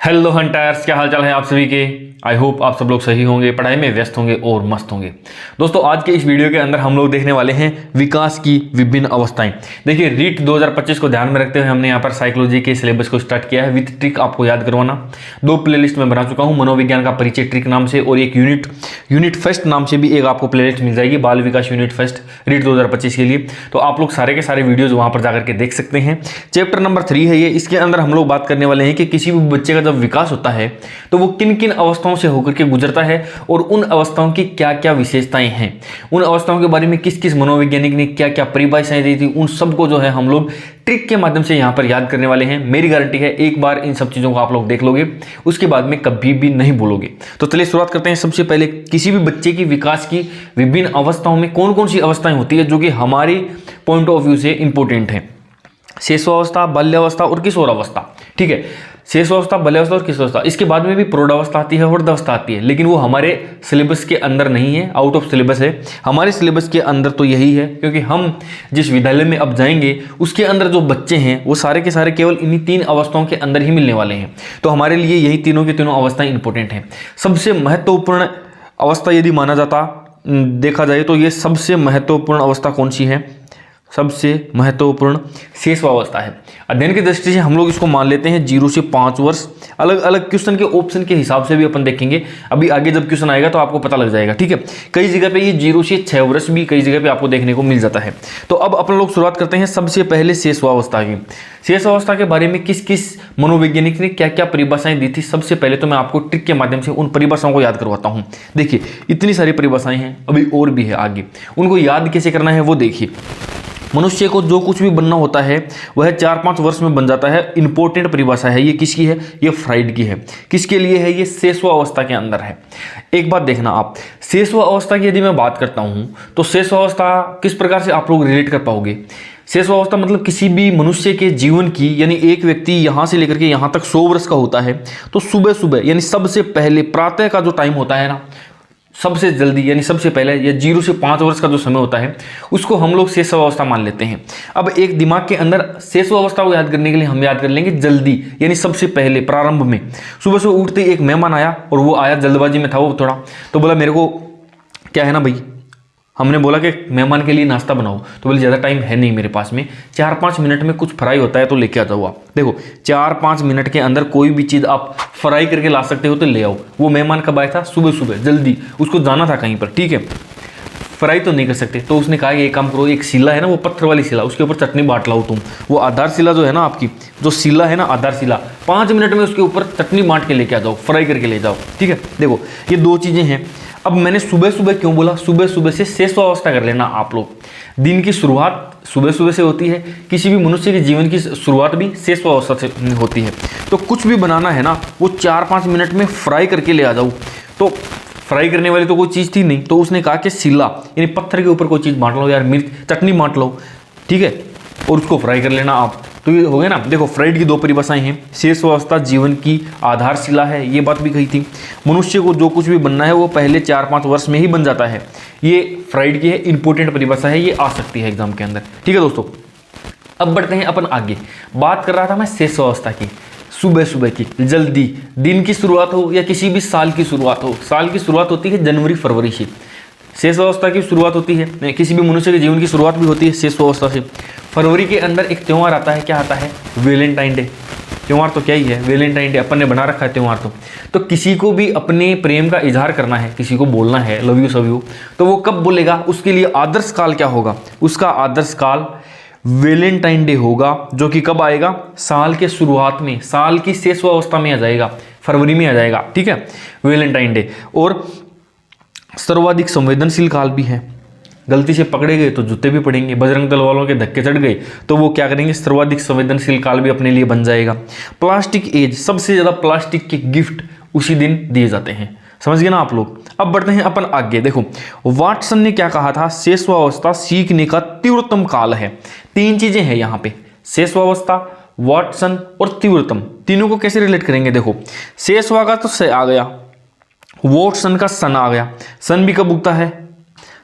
Hello hunters, क्या हाल चाल है आप सभी के। आई होप आप सब लोग सही होंगे, पढ़ाई में व्यस्त होंगे और मस्त होंगे। दोस्तों, आज के इस वीडियो के अंदर हम लोग देखने वाले हैं विकास की विभिन्न अवस्थाएं। देखिए, रीट 2025 को ध्यान में रखते हुए हमने यहाँ पर साइकोलॉजी के सिलेबस को स्टार्ट किया है विद ट्रिक आपको याद करवाना। 2 प्लेलिस्ट में बना चुका हूँ, मनोविज्ञान का परिचय ट्रिक नाम से और एक यूनिट फर्स्ट नाम से भी एक आपको प्लेलिस्ट मिल जाएगी, बाल विकास यूनिट फर्स्ट रीट 2025 के लिए। तो आप लोग सारे के सारे वीडियोज वहाँ पर जाकर के देख सकते हैं। चैप्टर नंबर 3 है ये। इसके अंदर हम लोग बात करने वाले हैं कि किसी भी बच्चे का जब विकास होता है तो वो किन किन अवस्थाओं से होकर के गुजरता है और उन अवस्थाओं की क्या क्या विशेषताएं हैं, उन अवस्थाओं के बारे में किस किस मनोवैज्ञानिक ने क्या क्या परिभाषाएं दी थी, उन सबको जो है हम लोग ट्रिक के माध्यम से यहां पर याद करने वाले हैं। मेरी गारंटी है एक बार इन सब चीजों को आप लोग देख लोगे, उसके बाद में कभी भी नहीं भूलोगे। तो चलिए शुरुआत करते हैं। सबसे पहले, किसी भी बच्चे की विकास की विभिन्न अवस्थाओं में कौन कौन सी अवस्थाएं होती है जो कि हमारी पॉइंट ऑफ व्यू से इंपॉर्टेंट है। शिशुअवस्था, बाल्यावस्था और किशोरावस्था। ठीक है, शिशुअवस्था, बाल्यावस्था और किशोरावस्था। इसके बाद में भी प्रौढ़ावस्था आती है, वृद्धावस्था आती है, लेकिन वो हमारे सिलेबस के अंदर नहीं है, आउट ऑफ सिलेबस है। हमारे सिलेबस के अंदर तो यही है, क्योंकि हम जिस विद्यालय में अब जाएंगे उसके अंदर जो बच्चे हैं वो सारे के सारे केवल इन्हीं 3 अवस्थाओं के अंदर ही मिलने वाले हैं। तो हमारे लिए यही तीनों की तीनों अवस्थाएं इंपॉर्टेंट हैं। सबसे महत्वपूर्ण अवस्था यदि माना जाता देखा जाए तो ये सबसे महत्वपूर्ण अवस्था कौन सी है? सबसे महत्वपूर्ण शिशुअवस्था है। अध्ययन की दृष्टि से हम लोग इसको मान लेते हैं 0 से 5 वर्ष। अलग अलग क्वेश्चन के ऑप्शन के हिसाब से भी अपन देखेंगे, अभी आगे जब क्वेश्चन आएगा तो आपको पता लग जाएगा। ठीक है, कई जगह पे ये 0 से 6 वर्ष भी कई जगह पे आपको देखने को मिल जाता है। तो अब अपन लोग शुरुआत करते हैं सबसे पहले शिशुअवस्था की। शिशुअवस्था के बारे में किस किस मनोवैज्ञानिक ने क्या क्या परिभाषाएं दी थी, सबसे पहले तो मैं आपको ट्रिक के माध्यम से उन परिभाषाओं को याद करवाता हूँ। देखिए, इतनी सारी परिभाषाएं हैं, अभी और भी है आगे, उनको याद कैसे करना है वो देखिए। मनुष्य को जो कुछ भी बनना होता है वह 4-5 वर्ष में बन जाता है। इंपॉर्टेंट परिभाषा है ये। किसकी है? ये फ्राइड की है। किसके लिए है? ये शिशुअवस्था के अंदर है। एक बात देखना आप, शिशुअवस्था की यदि मैं बात करता हूं तो शिशुअवस्था किस प्रकार से आप लोग रिलेट कर पाओगे? शिशुअवस्था मतलब किसी भी मनुष्य के जीवन की, यानी एक व्यक्ति यहां से लेकर के यहां तक 100 वर्ष का होता है तो सुबह सुबह यानी सबसे पहले प्रातः का जो टाइम होता है ना, सबसे जल्दी यानी सबसे पहले, या 0 से 5 वर्ष का जो समय होता है उसको हम लोग शिशुअवस्था मान लेते हैं। अब एक दिमाग के अंदर शिशुअवस्था को याद करने के लिए हम याद कर लेंगे जल्दी, यानी सबसे पहले प्रारंभ में। सुबह से उठते एक मेहमान आया और वो आया जल्दबाजी में था वो थोड़ा, तो बोला मेरे को क्या है ना भाई, हमने बोला कि मेहमान के लिए नाश्ता बनाओ, तो बोले ज़्यादा टाइम है नहीं मेरे पास में, 4-5 मिनट में कुछ फ्राई होता है तो लेके आ जाओ आप। देखो, 4-5 मिनट के अंदर कोई भी चीज़ आप फ्राई करके ला सकते हो तो ले आओ। वो मेहमान कब आया था? सुबह सुबह, जल्दी, उसको जाना था कहीं पर। ठीक है, फ्राई तो नहीं कर सकते, तो उसने कहा कि एक काम करो, एक शिला है ना, वो पत्थर वाली शिला, उसके ऊपर चटनी बांट लाओ तुम। वो आधार शिला जो है ना आपकी, जो शिला है ना आधार शिला, 5 मिनट में उसके ऊपर चटनी बांट के लेके आ जाओ, फ्राई करके ले जाओ। ठीक है, देखो ये 2 चीज़ें हैं। अब मैंने सुबह सुबह क्यों बोला? सुबह सुबह से शिशुअवस्था कर लेना आप लोग। दिन की शुरुआत सुबह सुबह से होती है, किसी भी मनुष्य के जीवन की शुरुआत भी शिशुअवस्था से होती है। तो कुछ भी बनाना है ना, वो 4-5 मिनट में फ्राई करके ले आ जाओ। तो फ्राई करने वाली तो कोई चीज़ थी नहीं, तो उसने कहा कि शिला यानी पत्थर के ऊपर कोई चीज़ बांट लो यार, मिर्च चटनी बांट लो। ठीक है, और उसको फ्राई कर लेना आप। तो ये हो गया ना। देखो, फ्राइड की 2 परिभाषाएं हैं। शिशुअवस्था जीवन की आधारशिला है, ये बात भी कही थी। मनुष्य को जो कुछ भी बनना है वो पहले 4-5 वर्ष में ही बन जाता है, ये फ्राइड की है। इंपॉर्टेंट परिभाषा है, ये आ सकती है एग्जाम के अंदर। ठीक है दोस्तों, अब बढ़ते हैं अपन आगे। बात कर रहा था मैं शिशुअवस्था की, सुबह सुबह की, जल्दी, दिन की शुरुआत हो या किसी भी साल की शुरुआत हो। साल की शुरुआत होती है जनवरी-फरवरी से, शिशुअवस्था की शुरुआत होती है, किसी भी मनुष्य के जीवन की शुरुआत भी होती है शिशुअवस्था से। फरवरी के अंदर एक त्यौहार आता है, क्या आता है? Valentine day. त्यौहार तो क्या ही है, वैलेंटाइन डे, अपन ने बना रखा है त्यौहार। तो किसी को भी अपने प्रेम का इजहार करना है, किसी को बोलना है लव यू सब यू, तो वो कब बोलेगा? उसके लिए आदर्श काल क्या होगा? उसका आदर्श काल वैलेंटाइन डे होगा, जो कि कब आएगा? साल के शुरुआत में, साल की शिशुअवस्था में आ जाएगा, फरवरी में आ जाएगा। ठीक है, वैलेंटाइन डे। और सर्वाधिक संवेदनशील काल भी है। गलती से पकड़े गए तो जूते भी पड़ेंगे, बजरंग दल वालों के धक्के चढ़ गए तो वो क्या करेंगे? सर्वाधिक संवेदनशील काल भी अपने लिए बन जाएगा। प्लास्टिक एज, सबसे ज्यादा प्लास्टिक के गिफ्ट उसी दिन दिए जाते हैं। समझ गए ना आप लोग। अब बढ़ते हैं अपन आगे। देखो, वाटसन ने क्या कहा था? शिशुअवस्था सीखने का तीव्रतम काल है। 3 चीजें हैं यहाँ पे, शिशुअवस्था, वाटसन और तीव्रतम। तीनों को कैसे रिलेट करेंगे? देखो, शिशुअवस्था का तो से आ गया, वाटसन का सन आ गया। सन भी कब उगता है?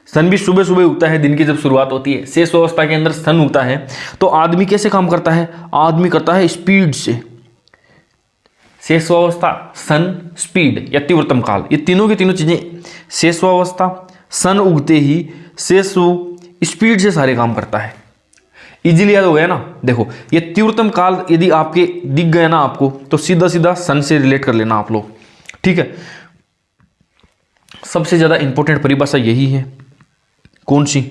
सन भी सुबह सुबह उगता है, दिन की जब शुरुआत होती है। शेष अवस्था के अंदर सन उगता है तो आदमी कैसे काम करता है? आदमी करता है स्पीड से। शेषवावस्था, सन, स्पीड या तीव्रतम काल, ये तीनों की तीनों चीजें, शेषवावस्था, सन उगते ही शेष स्पीड से सारे काम करता है। इजीली याद हो गया ना? देखो ये तीव्रतम काल यदि आपके दिख गया ना आपको, तो सीधा सीधा सन से रिलेट कर लेना आप लोग, ठीक है। सबसे ज्यादा इंपॉर्टेंट परिभाषा यही है। कौन सी?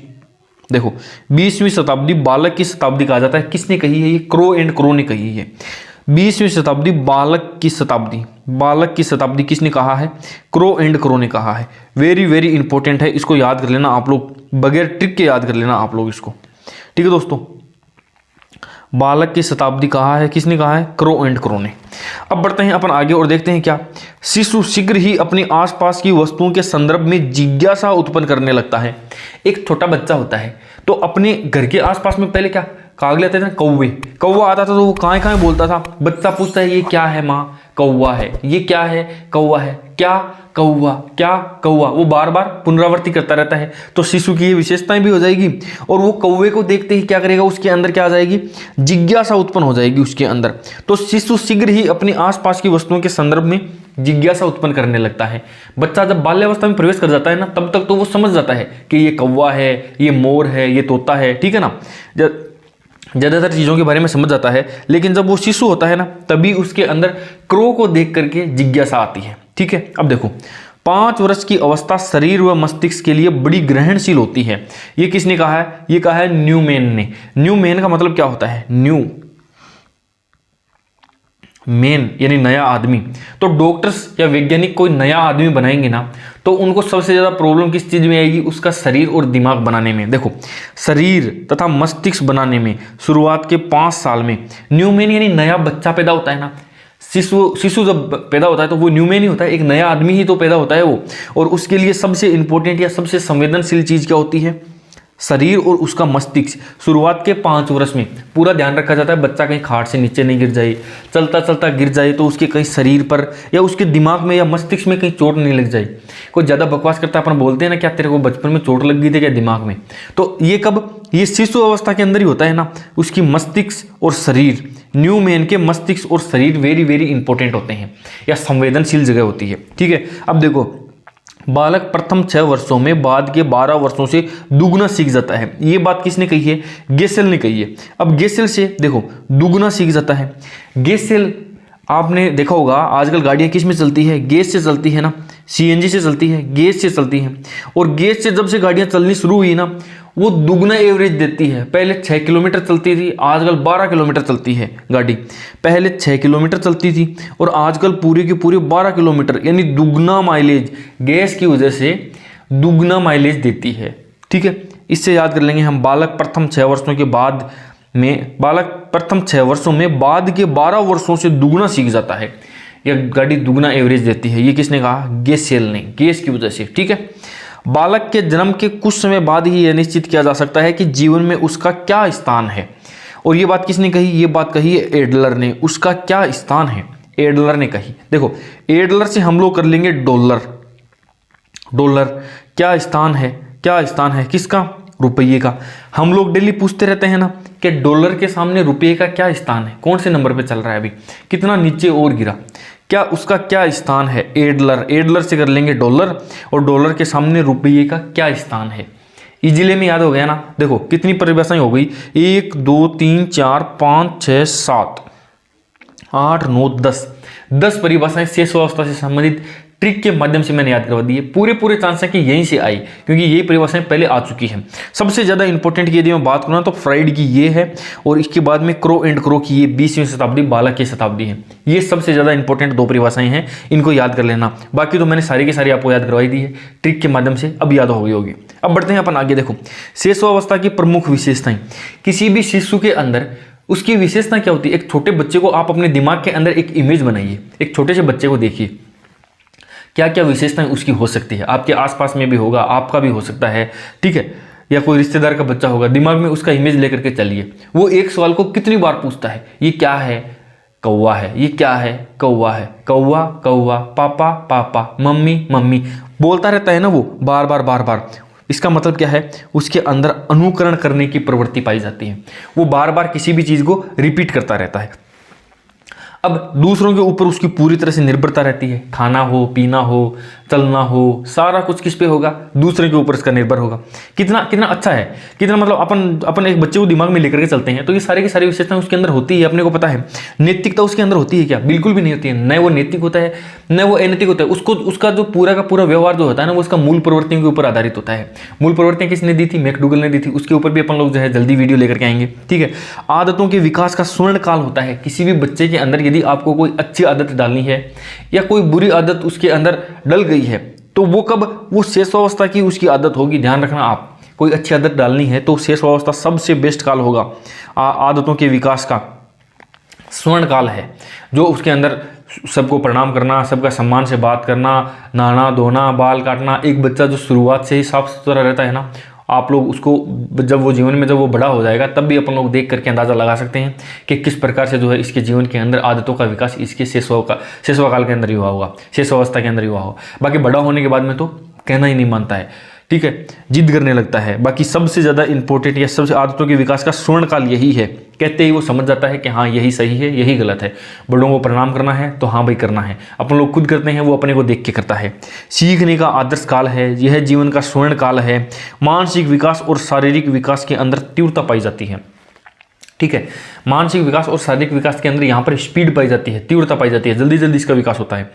देखो 20वीं शताब्दी बालक की शताब्दी कहा जाता है। किसने कही है? ये क्रो एंड क्रो ने कही है। 20वीं शताब्दी बालक की शताब्दी, बालक की शताब्दी किसने कहा है? क्रो एंड क्रो ने कहा है। वेरी वेरी इंपॉर्टेंट है, इसको याद कर लेना आप लोग, बगैर ट्रिक के याद कर लेना आप लोग इसको, ठीक है दोस्तों। बालक की शताब्दी कहा है, किसने कहा है? क्रो एंड क्रो ने। अब बढ़ते हैं अपन आगे और देखते हैं क्या। शिशु शीघ्र ही अपने आसपास की वस्तुओं के संदर्भ में जिज्ञासा उत्पन्न करने लगता है। एक छोटा बच्चा होता है तो अपने घर के आसपास में पहले क्या कागले आते थे ना, कौवे, कौवा आता था तो वो कहाँ कहाँ बोलता था। बच्चा पूछता है ये क्या है माँ? कौवा है। ये क्या है? कौवा है। क्या? कौवा। क्या? कौवा। वो बार बार पुनरावृत्ति करता रहता है। तो शिशु की ये विशेषताएं भी हो जाएगी और वो कौवे को देखते ही क्या करेगा? उसके अंदर क्या आ जाएगी? जिज्ञासा उत्पन्न हो जाएगी उसके अंदर। तो शिशु शीघ्र ही अपने आसपास की वस्तुओं के संदर्भ में जिज्ञासा उत्पन्न करने लगता है। बच्चा जब बाल्यावस्था में प्रवेश कर जाता है ना, तब तक तो वो समझ जाता है कि ये कौवा है, ये मोर है, ये तोता है, ठीक है ना। ज़्यादातर चीज़ों के बारे में समझ जाता है। लेकिन जब वो शिशु होता है ना, तभी उसके अंदर क्रो को देख करके जिज्ञासा आती है, ठीक है। अब देखो 5 वर्ष की अवस्था शरीर व मस्तिष्क के लिए बड़ी ग्रहणशील होती है। ये किसने कहा है? ये कहा है न्यूमैन ने। न्यूमैन का मतलब क्या होता है? न्यू मैन यानी नया आदमी। तो डॉक्टर्स या वैज्ञानिक कोई नया आदमी बनाएंगे ना, तो उनको सबसे ज़्यादा प्रॉब्लम किस चीज़ में आएगी? उसका शरीर और दिमाग बनाने में। देखो शरीर तथा मस्तिष्क बनाने में शुरुआत के 5 साल में न्यूमैन यानी नया बच्चा पैदा होता है ना, शिशु जब पैदा होता है तो वो न्यूमैन ही होता है, एक नया आदमी ही तो पैदा होता है वो। और उसके लिए सबसे इंपॉर्टेंट या सबसे संवेदनशील चीज़ क्या होती है? शरीर और उसका मस्तिष्क। शुरुआत के 5 वर्ष में पूरा ध्यान रखा जाता है बच्चा कहीं खाट से नीचे नहीं गिर जाए, चलता चलता गिर जाए तो उसके कहीं शरीर पर या उसके दिमाग में या मस्तिष्क में कहीं चोट नहीं लग जाए। कोई ज़्यादा बकवास करता है, अपन बोलते हैं ना क्या तेरे को बचपन में चोट लग गई थी क्या दिमाग में? तो ये कब? ये शिशु अवस्था के अंदर ही होता है ना। उसकी मस्तिष्क और शरीर, न्यूमैन के मस्तिष्क और शरीर वेरी वेरी इंपॉर्टेंट होते हैं या संवेदनशील जगह होती है, ठीक है। अब देखो बालक प्रथम 6 वर्षों में बाद के 12 वर्षों से दुगना सीख जाता है। ये बात किसने कही है? गेसेल ने कही है। अब गेसेल से देखो दुगना सीख जाता है। गेसेल आपने देखा होगा आजकल गाड़ियाँ किस में चलती है? गैस से चलती है ना, सीएनजी से चलती है, गैस से चलती है। और गैस से जब से गाड़ियाँ चलनी शुरू हुई ना, वो दुगना एवरेज देती है। पहले 6 किलोमीटर चलती थी, आजकल 12 किलोमीटर चलती है गाड़ी। पहले 6 किलोमीटर चलती थी और आजकल पूरे के पूरे 12 किलोमीटर, यानी दुगना माइलेज गैस की वजह से दुगना माइलेज देती है, ठीक है। इससे याद कर लेंगे हम, बालक प्रथम 6 वर्षों के बाद में, बालक प्रथम 6 वर्षों में बाद के 12 वर्षों से दुगना सीख जाता है। यह गाड़ी दुगना एवरेज देती है। ये किसने कहा? गेसेल ने, गैस की वजह से, ठीक है। बालक के जन्म के कुछ समय बाद ही यह निश्चित किया जा सकता है कि जीवन में उसका क्या स्थान है। और ये बात किसने कही? ये बात कही है एडलर ने। उसका क्या स्थान है? एडलर ने कही। देखो एडलर से हम लोग कर लेंगे डॉलर। डॉलर क्या स्थान है? क्या स्थान है किसका? रुपये का। हम लोग डेली पूछते रहते हैं ना कि डॉलर के सामने रुपये का क्या स्थान है, कौन से नंबर पे चल रहा है अभी, कितना नीचे और गिरा, क्या उसका क्या स्थान है? एडलर। एडलर से कर लेंगे डॉलर और डॉलर के सामने रुपये का क्या स्थान है। इजीली में याद हो गया ना। देखो कितनी परिभाषाएं हो गई, 1 2 3 4 5 6 7 8 9 10 परिभाषाएं शेष अवस्था से संबंधित ट्रिक के माध्यम से मैंने याद करवा दी है। पूरे चांस है कि यहीं से आई, क्योंकि यही परिभाषाएं पहले आ चुकी हैं। सबसे ज़्यादा इंपॉर्टेंट की यदि मैं बात करूँ तो फ्राइड की ये है और इसके बाद में क्रो एंड क्रो की ये 20वीं शताब्दी बालक की शताब्दी है। ये सबसे ज़्यादा इंपॉर्टेंट 2 परिभाषाएं हैं, इनको याद कर लेना। बाकी तो मैंने सारी की सारी आपको याद करवाई दी है ट्रिक के माध्यम से, अब याद हो गई होगी। अब बढ़ते हैं अपन आगे। देखो शेषावस्था की प्रमुख विशेषताएं। किसी भी शिशु के अंदर उसकी विशेषता क्या होती है? एक छोटे बच्चे को आप अपने दिमाग के अंदर एक इमेज बनाइए, एक छोटे से बच्चे को देखिए, क्या क्या विशेषताएं उसकी हो सकती है। आपके आसपास में भी होगा, आपका भी हो सकता है, ठीक है, या कोई रिश्तेदार का बच्चा होगा। दिमाग में उसका इमेज लेकर के चलिए। वो एक सवाल को कितनी बार पूछता है? ये क्या है? कौवा है। ये क्या है? कौवा है। कौवा कौवा, पापा पापा, मम्मी मम्मी, बोलता रहता है ना वो बार बार बार बार। इसका मतलब क्या है, उसके अंदर अनुकरण करने की प्रवृत्ति पाई जाती है। वो बार बार किसी भी चीज़ को रिपीट करता रहता है। अब दूसरों के ऊपर उसकी पूरी तरह से निर्भरता रहती है। खाना हो, पीना हो, चलना हो, सारा कुछ किस पे होगा, दूसरे के ऊपर इसका निर्भर होगा। कितना कितना अच्छा है, कितना मतलब अपन एक बच्चे को दिमाग में लेकर के चलते हैं तो ये सारी की सारी विशेषताएं उसके अंदर होती है, अपने को पता है। नैतिकता उसके अंदर होती है क्या? बिल्कुल भी नहीं होती है। न वो नैतिक होता है, न वो अनैतिक होता है। उसको उसका जो पूरा का पूरा व्यवहार जो होता है ना, वो उसका मूल प्रवृत्तियों के ऊपर आधारित होता है। मूल प्रवृत्तियां किसने दी थी? मैकडूगल ने दी थी। उसके ऊपर भी अपन लोग जो है जल्दी वीडियो लेकर के आएंगे, ठीक है। आदतों के विकास का स्वर्ण काल होता है किसी भी बच्चे के अंदर। यदि आपको कोई अच्छी आदत डालनी है या कोई बुरी आदत उसके अंदर डल गई है तो वो कब, वो शेषावस्था की उसकी आदत होगी। ध्यान रखना, आप कोई अच्छी आदत डालनी है तो शेषावस्था सबसे बेस्ट काल होगा। आदतों के विकास का स्वर्ण काल है, जो उसके अंदर सबको प्रणाम करना, सबका सम्मान से बात करना, नहाना धोना, बाल काटना। एक बच्चा जो शुरुआत से ही साफ सुथरा रहता है ना, आप लोग उसको जब वो जीवन में जब वो बड़ा हो जाएगा तब भी अपन लोग देख करके अंदाज़ा लगा सकते हैं कि किस प्रकार से जो है इसके जीवन के अंदर आदतों का विकास इसके शेषवा काल के अंदर ही हुआ होगा, शेषावस्था के अंदर ही हुआ होगा। बाकी बड़ा होने के बाद में तो कहना ही नहीं मानता है, ठीक है, जिद करने लगता है। बाकी सबसे ज़्यादा इंपॉर्टेंट या सबसे आदतों के विकास का स्वर्ण काल यही है। कहते ही वो समझ जाता है कि हाँ यही सही है, यही गलत है। बड़ों को प्रणाम करना है तो हाँ भाई करना है। अपन लोग खुद करते हैं, वो अपने को देख के करता है। सीखने का आदर्श काल है, यह जीवन का स्वर्ण काल है। मानसिक विकास और शारीरिक विकास के अंदर तीव्रता पाई जाती है, ठीक है। मानसिक विकास और शारीरिक विकास के अंदर यहाँ पर स्पीड पाई जाती है, तीव्रता पाई जाती है, जल्दी जल्दी इसका विकास होता है।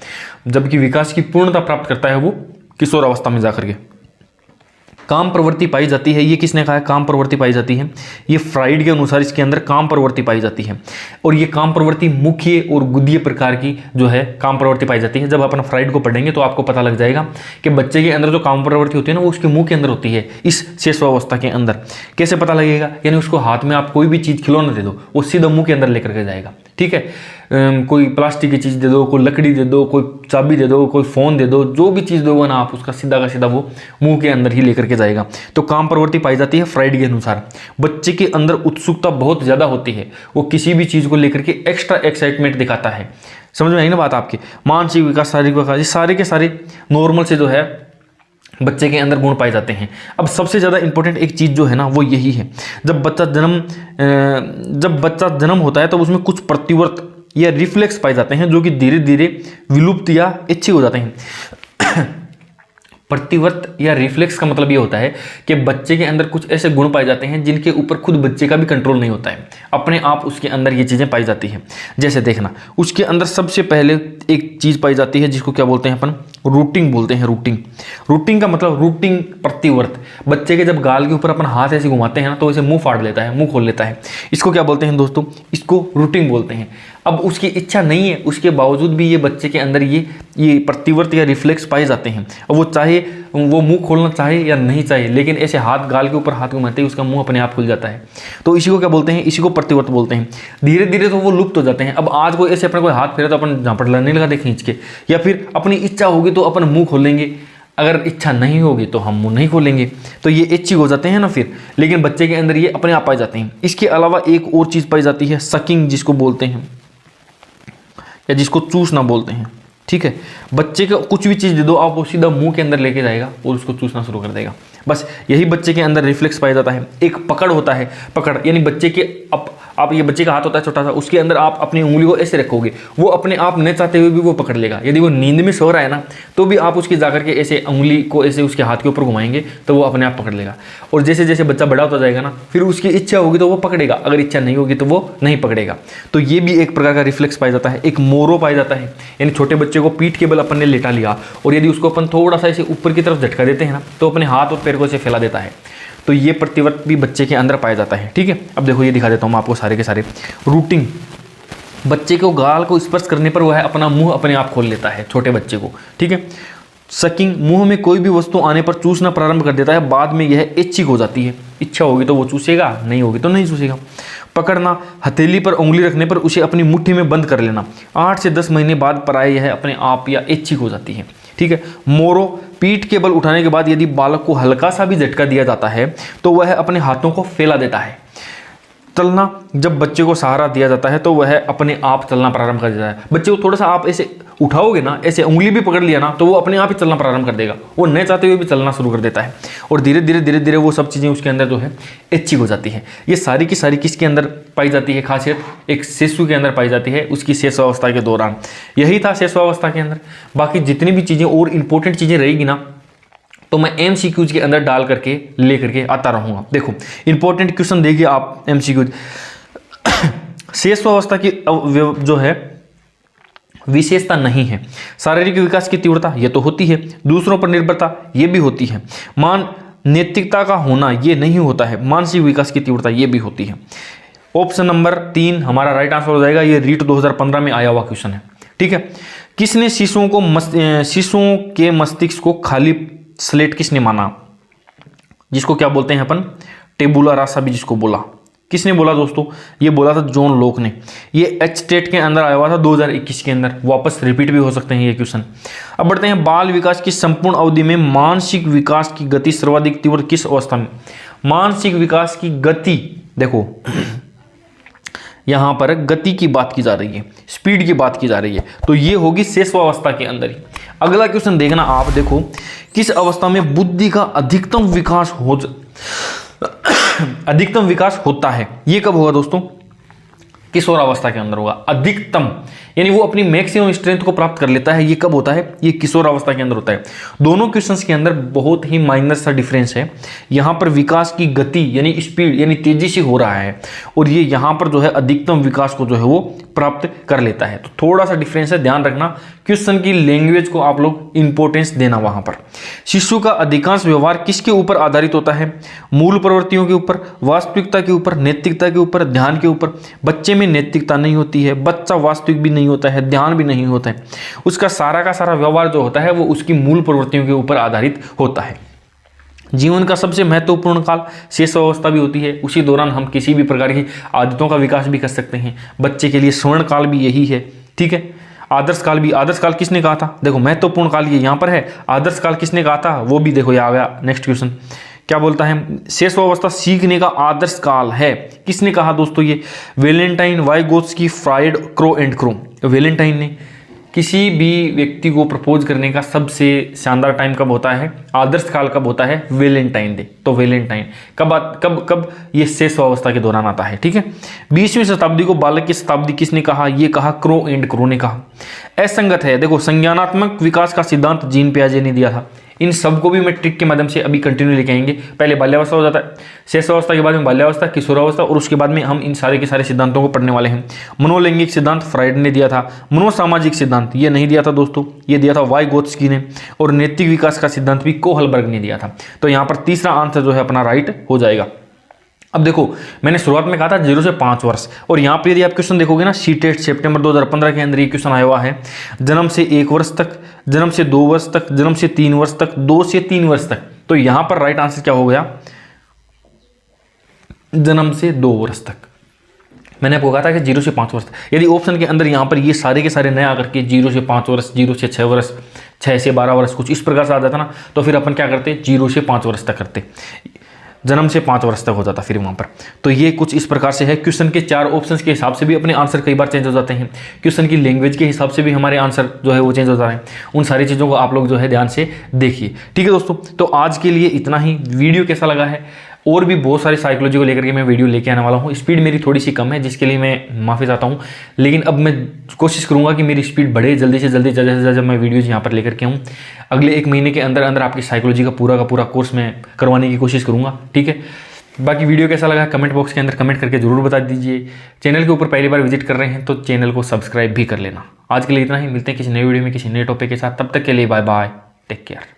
जबकि विकास की पूर्णता प्राप्त करता है वो किशोर अवस्था में जाकर के। काम प्रवृत्ति पाई जाती है, ये किसने कहा है काम प्रवृत्ति पाई जाती है? ये फ्राइड के अनुसार इसके अंदर काम प्रवृत्ति पाई जाती है। और ये काम प्रवृत्ति मुख्य और गुदीय प्रकार की जो है काम प्रवृत्ति पाई जाती है। जब अपन फ्राइड को पढ़ेंगे तो आपको पता लग जाएगा कि बच्चे के अंदर जो काम प्रवृत्ति होती है ना, वो उसके मुंह के अंदर होती है, इस शेषावस्था के अंदर। कैसे पता लगेगा? यानी उसको हाथ में आप कोई भी चीज़ खिलौना दे दो, वो सीधा मुंह के अंदर लेकर के जाएगा, ठीक है। कोई प्लास्टिक की चीज़ दे दो, कोई लकड़ी दे दो, कोई चाबी दे दो, कोई फ़ोन दे दो, जो भी चीज़ दोगे ना आप, उसका सीधा का सीधा वो मुंह के अंदर ही लेकर के जाएगा। तो काम प्रवृत्ति पाई जाती है फ्राइड के अनुसार। बच्चे के अंदर उत्सुकता बहुत ज़्यादा होती है, वो किसी भी चीज़ को लेकर के एक्स्ट्रा एक्साइटमेंट दिखाता है। समझ में आई ना बात आपकी? मानसिक विकास, शारीरिक विकास, ये सारे के सारे नॉर्मल से जो है बच्चे के अंदर गुण पाए जाते हैं। अब सबसे ज़्यादा इंपॉर्टेंट एक चीज़ जो है ना, वो यही है, जब बच्चा जन्म होता है तब उसमें कुछ प्रतिवर्त या रिफ्लेक्स पाए जाते हैं जो कि धीरे धीरे विलुप्त या इच्छित हो जाते हैं। प्रतिवर्त या रिफ्लेक्स का मतलब ये होता है कि बच्चे के अंदर कुछ ऐसे गुण पाए जाते हैं जिनके ऊपर खुद बच्चे का भी कंट्रोल नहीं होता है, अपने आप उसके अंदर ये चीज़ें पाई जाती हैं। जैसे देखना, उसके अंदर सबसे पहले एक चीज़ पाई जाती है जिसको क्या बोलते हैं अपन? रूटिंग बोलते हैं। रूटिंग का मतलब रूटिंग प्रतिवर्त। बच्चे के जब गाल के ऊपर अपन हाथ ऐसे घुमाते हैं ना, तो इसे मुंह फाड़ लेता है, मुंह खोल लेता है। इसको क्या बोलते हैं दोस्तों? इसको रूटिंग बोलते हैं। अब उसकी इच्छा नहीं है, उसके बावजूद भी ये बच्चे के अंदर ये प्रतिवर्त या रिफ्लेक्स पाए जाते हैं। और वो चाहे वो मुंह खोलना चाहे या नहीं चाहे, लेकिन ऐसे हाथ गाल के ऊपर हाथ घुमाते ही उसका मुंह अपने आप खुल जाता है। तो इसी को क्या बोलते हैं? इसी को प्रतिवर्त बोलते हैं। धीरे धीरे तो वो लुप्त हो जाते हैं। अब आज कोई ऐसे अपने कोई हाथ फेरा तो अपन झापड़ नहीं लगा दे खींच के, या फिर अपनी इच्छा होगी तो अपन मुंह खोलेंगे, अगर इच्छा नहीं होगी तो हम मुंह नहीं खोलेंगे। तो ये ऐच्छिक हो जाते हैं ना फिर, लेकिन बच्चे के अंदर ये अपने आप पाए जाते हैं। इसके अलावा एक और चीज़ पाई जाती है, सकिंग जिसको बोलते हैं, या जिसको चूसना बोलते हैं, ठीक है। बच्चे को कुछ भी चीज़ दे दो आप, वो सीधा मुंह के अंदर लेके जाएगा और उसको चूसना शुरू कर देगा। बस यही बच्चे के अंदर रिफ्लेक्स पाया जाता है। एक पकड़ होता है, पकड़ यानी बच्चे के आप ये बच्चे का हाथ होता है छोटा सा, उसके अंदर आप अपनी उंगली को ऐसे रखोगे, वो अपने आप न चाहते हुए भी वो पकड़ लेगा। यदि वो नींद में सो रहा है ना, तो भी आप उसकी जाकर के ऐसे उंगली को ऐसे उसके हाथ के ऊपर घुमाएंगे तो वो अपने आप पकड़ लेगा। और जैसे जैसे बच्चा बड़ा होता जाएगा ना, फिर उसकी इच्छा होगी तो वो पकड़ेगा, अगर इच्छा नहीं होगी तो वो नहीं पकड़ेगा। तो ये भी एक प्रकार का रिफ्लेक्स पाया जाता है। एक मोरो पाया जाता है, यानी छोटे बच्चे को पीठ के बल अपन ने लेटा लिया और यदि उसको अपन थोड़ा सा ऐसे ऊपर की तरफ झटका देते हैं ना, तो अपने हाथ और पैर को ऐसे फैला देता है। तो ये प्रतिवर्त भी बच्चे के अंदर पाया जाता है, ठीक है। अब देखो ये दिखा देता हूँ मैं आपको सारे के सारे। रूटिंग, बच्चे को गाल को स्पर्श करने पर वह अपना मुंह अपने आप खोल लेता है, छोटे बच्चे को, ठीक है। सकिंग, मुंह में कोई भी वस्तु आने पर चूसना प्रारंभ कर देता है, बाद में यह ऐच्छिक हो जाती है। इच्छा होगी तो वो चूसेगा, नहीं होगी तो नहीं चूसेगा। पकड़ना, हथेली पर उंगली रखने पर उसे अपनी मुट्ठी में बंद कर लेना, 8 से 10 महीने बाद प्राय यह अपने आप या ऐच्छिक हो जाती है, ठीक है। मोरो, पीठ के बल उठाने के बाद यदि बालक को हल्का सा भी झटका दिया जाता है तो वह अपने हाथों को फैला देता है। चलना, जब बच्चे को सहारा दिया जाता है तो वह अपने आप चलना प्रारंभ कर देता है। बच्चे को थोड़ा सा आप ऐसे उठाओगे ना, ऐसे उंगली भी पकड़ लिया ना, तो वो अपने आप ही चलना प्रारंभ कर देगा, वो न चाहते हुए भी चलना शुरू कर देता है। और धीरे धीरे धीरे धीरे वो सब चीज़ें उसके अंदर जो है ऐच्छिक हो जाती है। ये सारी की सारी किसके अंदर पाई जाती है खासियत? एक शिशु के अंदर पाई जाती है, उसकी शेषावस्था के दौरान। यही था शेषावस्था के अंदर। बाकी जितनी भी चीज़ें और इंपॉर्टेंट चीज़ें रहेगी ना, तो मैं MCQs के अंदर डाल करके ले करके आता रहूँगा। देखो इंपॉर्टेंट क्वेश्चन देखिए आप MCQs। शेषावस्था की जो है विशेषता नहीं है। शारीरिक विकास की तीव्रता ये तो होती है, दूसरों पर निर्भरता ये भी होती है, नैतिकता का होना ये नहीं होता है, मानसिक विकास की तीव्रता ये भी होती है। ऑप्शन नंबर 3 हमारा राइट आंसर हो जाएगा। ये रीट 2015 में आया हुआ क्वेश्चन है। ठीक है, किसने शिशुओं के मस्तिष्क को खाली स्लेट किसने माना? जिसको क्या बोलते हैं अपन, टेबुला रासा भी जिसको बोला, किसने बोला दोस्तों? ये बोला था जॉन लोक ने। ये एच-टेट के अंदर आया हुआ था 2021 के अंदर। वापस रिपीट भी हो सकते हैं ये क्वेश्चन। अब बढ़ते हैं, बाल विकास की संपूर्ण अवधि में मानसिक विकास की गति सर्वाधिक तीव्र किस अवस्था में? मानसिक विकास की गति, देखो यहां पर गति की बात की जा रही है, स्पीड की बात की जा रही है, तो ये होगी शेषावस्था के अंदर ही। अगला क्वेश्चन देखना आप, देखो किस अवस्था में बुद्धि का अधिकतम विकास होता है? ये कब होगा दोस्तों? किशोरावस्था के अंदर होगा। अधिकतम यानी वो अपनी मैक्सिमम स्ट्रेंथ को प्राप्त कर लेता है। ये कब होता है? ये किशोरावस्था के अंदर होता है। दोनों क्वेश्चंस के अंदर बहुत ही माइनर सा डिफरेंस है। यहाँ पर विकास की गति यानी स्पीड यानी तेजी से हो रहा है, और ये यहाँ पर जो है अधिकतम विकास को जो है वो प्राप्त कर लेता है। तो थोड़ा सा डिफरेंस है, ध्यान रखना। क्वेश्चन की लैंग्वेज को आप लोग इंपॉर्टेंस देना वहां पर। शिशु का अधिकांश व्यवहार किसके ऊपर आधारित होता है? मूल प्रवृत्तियों के ऊपर, वास्तविकता के ऊपर, नैतिकता के ऊपर, ध्यान के ऊपर। बच्चे में नैतिकता नहीं होती है, बच्चा वास्तविक भी नहीं होता है, ध्यान भी नहीं होता है। उसका सारा का सारा व्यवहार जो होता है वो उसकी मूल प्रवृत्तियों के ऊपर आधारित होता है। जीवन का सबसे महत्वपूर्ण काल शेषावस्था भी होती है। उसी दौरान हम किसी भी प्रकार की आदतों का विकास भी कर सकते हैं। बच्चे के लिए स्वर्ण काल भी यही है। ठीक है, आदर्श काल भी। आदर्श काल किसने कहा था? देखो महत्वपूर्ण काल ये यहाँ पर है। आदर्श काल किसने कहा था? वो भी देखो ये आ गया। नेक्स्ट क्वेश्चन क्या बोलता है? शेषावस्था सीखने का आदर्श काल है। किसने कहा दोस्तों? ये Valentine, Vygotsky, fried, crow and crow. Valentine ने। किसी भी व्यक्ति को प्रपोज करने का सबसे शानदार टाइम कब होता है? आदर्श काल कब होता है? Valentine day. तो वेलेंटाइन कब ये शेषावस्था के दौरान आता है। ठीक है, 20वीं शताब्दी को बालक की शताब्दी किसने कहा? ये कहा क्रो एंड क्रो ने कहा। असंगत है। देखो संज्ञानात्मक विकास का सिद्धांत जीन पियाजे ने दिया था। इन सबको भी मैं ट्रिक के माध्यम से अभी कंटिन्यू लेके आएंगे। पहले बाल्यावस्था हो जाता है, शेषावस्था के बाद में बाल्यावस्था, किशोरावस्था, और उसके बाद में हम इन सारे के सारे सिद्धांतों को पढ़ने वाले हैं। मनोलैंगिक सिद्धांत फ्राइड ने दिया था। मनोसामाजिक सिद्धांत ये नहीं दिया था दोस्तों, ये दिया था वाइगोत्स्की ने। और नैतिक विकास का सिद्धांत भी कोहलबर्ग ने दिया था। तो यहाँ पर तीसरा आंसर जो है अपना राइट हो जाएगा। अब देखो मैंने शुरुआत में कहा था 0 से 5 वर्ष, और यहाँ पे यदि आप क्वेश्चन देखोगे ना, सी-टेट सितंबर 2015 के अंदर ये क्वेश्चन आया हुआ है। जन्म से 1 वर्ष तक, जन्म से 2 वर्ष तक, जन्म से 3 वर्ष तक, 2 से 3 वर्ष तक। तो यहाँ पर राइट आंसर क्या हो गया? जन्म से 2 वर्ष तक। मैंने आपको कहा था कि 0 से 5 वर्ष तक। यदि ऑप्शन के अंदर यहाँ पर ये सारे के सारे नए आकर के 0 से 5 वर्ष, 0 से 6 वर्ष, 6 से 12 वर्ष, कुछ इस प्रकार से आ जाता ना, तो फिर अपन क्या करते? 0 से 5 वर्ष तक करते, जन्म से 5 वर्ष तक हो जाता फिर वहाँ पर। तो ये कुछ इस प्रकार से है। क्वेश्चन के 4 ऑप्शंस के हिसाब से भी अपने आंसर कई बार चेंज हो जाते हैं। क्वेश्चन की लैंग्वेज के हिसाब से भी हमारे आंसर जो है वो चेंज हो जाते हैं। उन सारी चीज़ों को आप लोग जो है ध्यान से देखिए। ठीक है दोस्तों, तो आज के लिए इतना ही। वीडियो कैसा लगा है? और भी बहुत सारी साइकोलॉजी को लेकर के मैं वीडियो लेके आने वाला हूँ। स्पीड मेरी थोड़ी सी कम है, जिसके लिए मैं माफ़ी चाहता हूँ, लेकिन अब मैं कोशिश करूँगा कि मेरी स्पीड बढ़े जल्दी से जल्दी, ज़्यादा से ज़्यादा मैं वीडियोज़ यहाँ पर लेकर के आऊँ। अगले 1 महीने के अंदर अंदर आपकी साइकोलॉजी का पूरा कोर्स मैं करवाने की कोशिश करूँगा। ठीक है, बाकी वीडियो कैसा लगा कमेंट बॉक्स के अंदर कमेंट करके जरूर बता दीजिए। चैनल के ऊपर पहली बार विजिट कर रहे हैं तो चैनल को सब्सक्राइब भी कर लेना। आज के लिए इतना ही, मिलते हैं किसी नई वीडियो में किसी नए टॉपिक के साथ। तब तक के लिए बाय बाय, टेक केयर।